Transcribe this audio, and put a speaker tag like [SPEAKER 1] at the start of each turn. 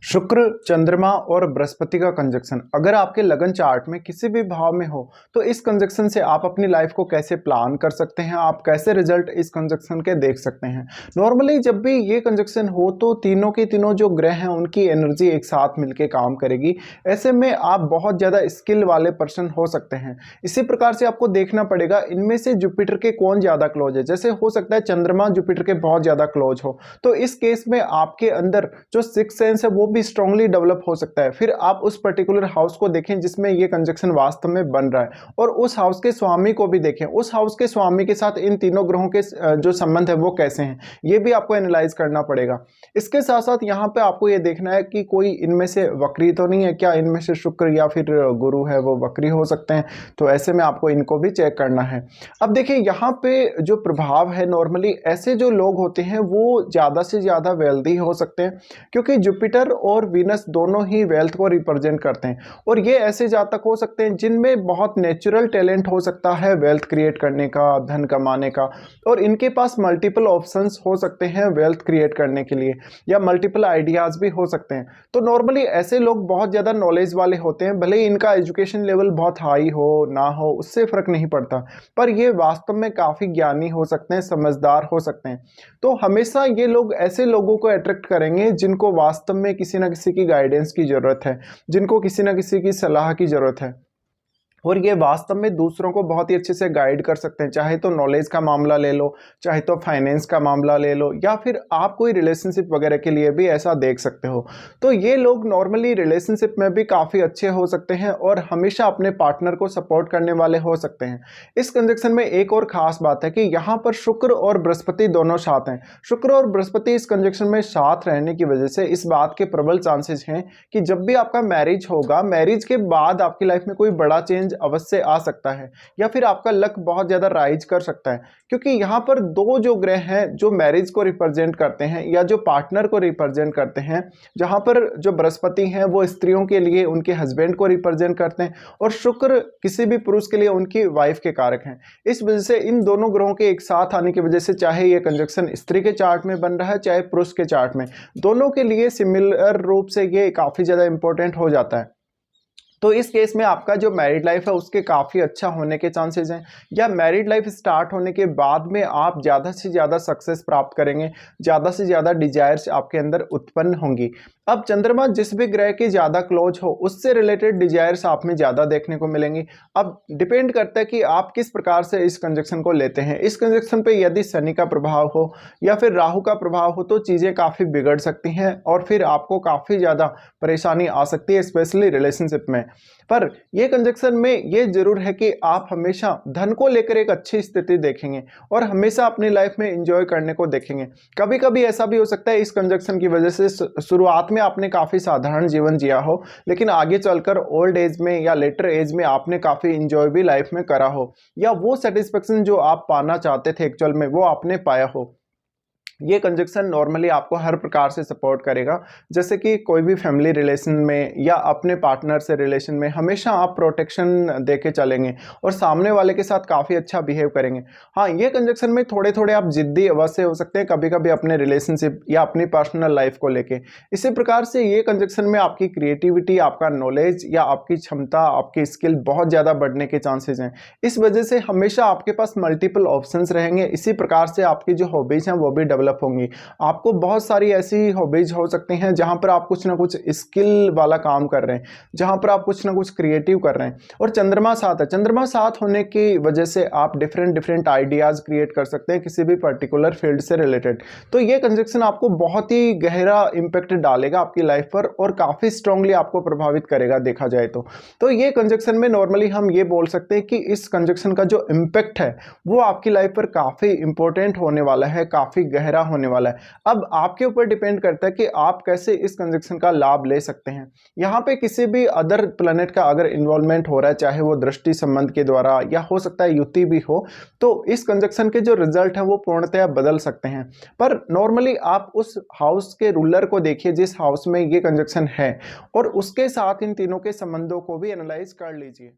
[SPEAKER 1] शुक्र, चंद्रमा और बृहस्पति का कंजक्शन अगर आपके लगन चार्ट में किसी भी भाव में हो तो इस कंजक्शन से आप अपनी लाइफ को कैसे प्लान कर सकते हैं, आप कैसे रिजल्ट इस कंजक्शन के देख सकते हैं। नॉर्मली जब भी ये कंजक्शन हो तो तीनों के तीनों जो ग्रह हैं उनकी एनर्जी एक साथ मिलके काम करेगी। ऐसे में आप बहुत ज़्यादा स्किल वाले पर्सन हो सकते हैं। इसी प्रकार से आपको देखना पड़ेगा इनमें से जुपिटर के कौन ज़्यादा क्लोज है। जैसे हो सकता है चंद्रमा जुपिटर के बहुत ज़्यादा क्लोज हो, तो इस केस में आपके अंदर जो सिक्स सेंस है वो भी स्ट्रांगली डेवलप हो सकता है। फिर आप उस पर्टिकुलर हाउस को देखें जिसमें ये कंजक्शन वास्तव में बन रहा है और उस हाउस के स्वामी को भी देखें, उस हाउस के स्वामी के साथ इन तीनों ग्रहों के जो संबंध है वो कैसे हैं, ये भी आपको एनालाइज करना पड़ेगा। इसके साथ साथ यहाँ पे आपको ये देखना है कि कोई इनमें से वक्री तो नहीं है क्या, इनमें से शुक्र या फिर गुरु है वो वक्री हो सकते हैं, तो ऐसे में आपको इनको भी चेक करना है। अब देखिए यहाँ पे जो प्रभाव है, नॉर्मली ऐसे जो लोग होते हैं वो ज़्यादा से ज़्यादा वेल्दी हो सकते हैं क्योंकि जुपिटर और वीनस दोनों ही वेल्थ को रिप्रेजेंट करते हैं। और ये ऐसे जातक हो सकते हैं जिनमें बहुत नेचुरल टैलेंट हो सकता है वेल्थ क्रिएट करने का, धन कमाने का, और इनके पास मल्टीपल ऑप्शंस हो सकते हैं वेल्थ क्रिएट करने के लिए, या मल्टीपल आइडियाज़ भी हो सकते हैं। तो नॉर्मली ऐसे लोग बहुत ज़्यादा नॉलेज वाले होते हैं, भले ही इनका एजुकेशन लेवल बहुत हाई हो ना हो उससे फ़र्क नहीं पड़ता, पर ये वास्तव में काफ़ी ज्ञानी हो सकते हैं, समझदार हो सकते हैं। तो हमेशा ये लोग ऐसे लोगों को अट्रैक्ट करेंगे जिनको वास्तव में किसी ना किसी की गाइडेंस की ज़रूरत है, जिनको किसी ना किसी की सलाह की ज़रूरत है, और ये वास्तव में दूसरों को बहुत ही अच्छे से गाइड कर सकते हैं। चाहे तो नॉलेज का मामला ले लो, चाहे तो फाइनेंस का मामला ले लो, या फिर आप कोई रिलेशनशिप वगैरह के लिए भी ऐसा देख सकते हो। तो ये लोग नॉर्मली रिलेशनशिप में भी काफ़ी अच्छे हो सकते हैं और हमेशा अपने पार्टनर को सपोर्ट करने वाले हो सकते हैं। इस कंजक्शन में एक और ख़ास बात है कि यहाँ पर शुक्र और बृहस्पति दोनों साथ हैं। शुक्र और बृहस्पति इस कंजक्शन में साथ रहने की वजह से इस बात के प्रबल चांसेस हैं कि जब भी आपका मैरिज होगा, मैरिज के बाद आपकी लाइफ में कोई बड़ा चेंज अवश्य आ सकता है, या फिर आपका लक बहुत ज़्यादा राइज कर सकता है। क्योंकि यहाँ पर दो जो ग्रह हैं जो मैरिज को रिप्रेजेंट करते हैं या जो पार्टनर को रिप्रेजेंट करते हैं, जहाँ पर जो बृहस्पति हैं वो स्त्रियों के लिए उनके हस्बैंड को रिप्रेजेंट करते हैं और शुक्र किसी भी पुरुष के लिए उनकी वाइफ के कारक हैं। इस वजह से इन दोनों ग्रहों के एक साथ आने की वजह से चाहे ये कंजक्शन स्त्री के चार्ट में बन रहा है चाहे पुरुष के चार्ट में, दोनों के लिए सिमिलर रूप से ये काफ़ी ज़्यादा इंपॉर्टेंट हो जाता है। तो इस केस में आपका जो मैरिड लाइफ है उसके काफ़ी अच्छा होने के चांसेस हैं, या मैरिड लाइफ स्टार्ट होने के बाद में आप ज़्यादा से ज़्यादा सक्सेस प्राप्त करेंगे, ज़्यादा से ज़्यादा डिजायर्स आपके अंदर उत्पन्न होंगी। अब चंद्रमा जिस भी ग्रह के ज़्यादा क्लोज हो उससे रिलेटेड डिजायर्स आप में ज़्यादा देखने को मिलेंगी। अब डिपेंड करता है कि आप किस प्रकार से इस कंजक्शन को लेते हैं। इस कंजक्शन पे यदि शनि का प्रभाव हो या फिर राहु का प्रभाव हो तो चीज़ें काफ़ी बिगड़ सकती हैं और फिर आपको काफ़ी ज़्यादा परेशानी आ सकती है, स्पेशली रिलेशनशिप में। पर यह कंजक्शन में ये जरूर है कि आप हमेशा धन को लेकर एक अच्छी स्थिति देखेंगे और हमेशा अपनी लाइफ में एंजॉय करने को देखेंगे। कभी कभी ऐसा भी हो सकता है इस कंजक्शन की वजह से शुरुआत में आपने काफ़ी साधारण जीवन जिया हो, लेकिन आगे चलकर ओल्ड एज में या लेटर एज में आपने काफ़ी एंजॉय भी लाइफ में करा हो, या वो सेटिस्फेक्शन जो आप पाना चाहते थे एक्चुअल में वो आपने पाया हो। ये कंजक्शन नॉर्मली आपको हर प्रकार से सपोर्ट करेगा, जैसे कि कोई भी फैमिली रिलेशन में या अपने पार्टनर से रिलेशन में हमेशा आप प्रोटेक्शन देके चलेंगे और सामने वाले के साथ काफ़ी अच्छा बिहेव करेंगे। हाँ, ये कंजक्शन में थोड़े थोड़े आप जिद्दी अवश्य हो सकते हैं कभी कभी अपने रिलेशनशिप या अपनी पर्सनल लाइफ को लेके। इसी प्रकार से ये कंजक्शन में आपकी क्रिएटिविटी, आपका नॉलेज या आपकी क्षमता, आपकी स्किल बहुत ज़्यादा बढ़ने के चांसेस हैं। इस वजह से हमेशा आपके पास मल्टीपल ऑप्शंस रहेंगे। इसी प्रकार से आपकी जो हॉबीज़ हैं वो भी डेवलप होंगी। आपको बहुत सारी ऐसी हॉबीज हो सकती हैं जहां पर आप कुछ ना कुछ स्किल वाला काम कर रहे हैं, जहां पर आप कुछ ना कुछ क्रिएटिव कर रहे हैं। और चंद्रमा साथ है, चंद्रमा साथ होने की वजह से आप डिफरेंट आइडियाज क्रिएट कर सकते हैं किसी भी पर्टिकुलर फील्ड से रिलेटेड। तो ये कंजक्शन आपको बहुत ही गहरा इंपैक्ट डालेगा आपकी लाइफ पर और काफी स्ट्रांगली आपको प्रभावित करेगा देखा जाए तो ये कंजक्शन में नॉर्मली हम ये बोल सकते हैं कि इस कंजक्शन का जो इम्पैक्ट है वो आपकी लाइफ पर काफी इंपॉर्टेंट होने वाला है, काफी गहरा होने वाला है। अब आपके ऊपर डिपेंड करता है कि आप कैसे इस कंजक्शन का लाभ ले सकते हैं। यहाँ पे किसी भी अदर प्लैनेट का अगर इन्वॉल्वमेंट हो रहा है, चाहे वो दृष्टि संबंध के द्वारा या हो सकता है युति भी हो, तो इस कंजक्शन के जो रिजल्ट है वो पूर्णतया बदल सकते हैं। पर नॉर्मली आप उस हाउस के रूलर को देखिए जिस हाउस में ये कंजक्शन है और उसके साथ इन तीनों के संबंधों को भी एनालाइज कर लीजिए।